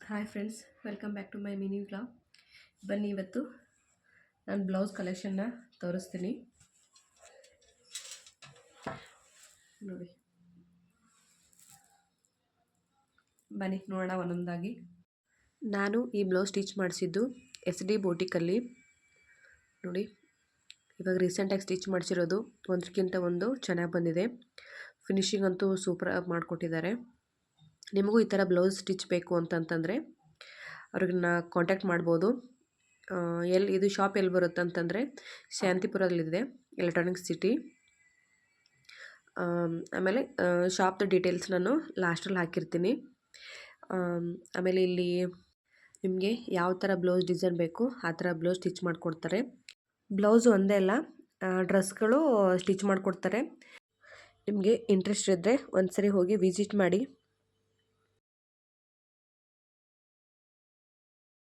Hi friends, welcome back to my mini vlog. ಬನ್ನಿ, ಇವತ್ತು ನಾನು ಬ್ಲೌಸ್ ಕಲೆಕ್ಷನ್ನ ತೋರಿಸ್ತೀನಿ ನೋಡಿ. ಬನ್ನಿ ನೋಡೋಣ ಒಂದೊಂದಾಗಿ. ನಾನು ಈ ಬ್ಲೌಸ್ ಸ್ಟಿಚ್ ಮಾಡಿಸಿದ್ದು SD ಬೋಟಿಕಲ್ಲಿ ನೋಡಿ. ಇವಾಗ ರೀಸೆಂಟಾಗಿ ಸ್ಟಿಚ್ ಮಾಡಿಸಿರೋದು, ಒಂದಕ್ಕಿಂತ ಒಂದು ಚೆನ್ನಾಗಿ ಬಂದಿದೆ. ಫಿನಿಶಿಂಗ್ ಅಂತೂ ಸೂಪರಾಗಿ ಮಾಡಿಕೊಟ್ಟಿದ್ದಾರೆ. ನಿಮಗೂ ಈ ಥರ ಬ್ಲೌಸ್ ಸ್ಟಿಚ್ ಬೇಕು ಅಂತಂತಂದರೆ ಅವ್ರನ್ನ ಕಾಂಟ್ಯಾಕ್ಟ್ ಮಾಡ್ಬೋದು. ಇದು ಶಾಪ್ ಎಲ್ಲಿ ಬರುತ್ತೆ ಅಂತಂದರೆ ಶಾಂತಿಪುರದಲ್ಲಿದೆ, ಎಲೆಕ್ಟ್ರಾನಿಕ್ ಸಿಟಿ. ಆಮೇಲೆ ಶಾಪ್ದು ಡೀಟೇಲ್ಸ್ ನಾನು ಲಾಸ್ಟಲ್ಲಿ ಹಾಕಿರ್ತೀನಿ. ಆಮೇಲೆ ಇಲ್ಲಿ ನಿಮಗೆ ಯಾವ ಥರ ಬ್ಲೌಸ್ ಡಿಸೈನ್ ಬೇಕು ಆ ಥರ ಬ್ಲೌಸ್ ಸ್ಟಿಚ್ ಮಾಡಿಕೊಡ್ತಾರೆ. ಬ್ಲೌಸು ಒಂದೇ ಅಲ್ಲ, ಡ್ರೆಸ್ಗಳು ಸ್ಟಿಚ್ ಮಾಡಿಕೊಡ್ತಾರೆ. ನಿಮಗೆ ಇಂಟ್ರೆಸ್ಟ್ ಇದ್ದರೆ ಒಂದು ಸರಿ ಹೋಗಿ ವಿಸಿಟ್ ಮಾಡಿ.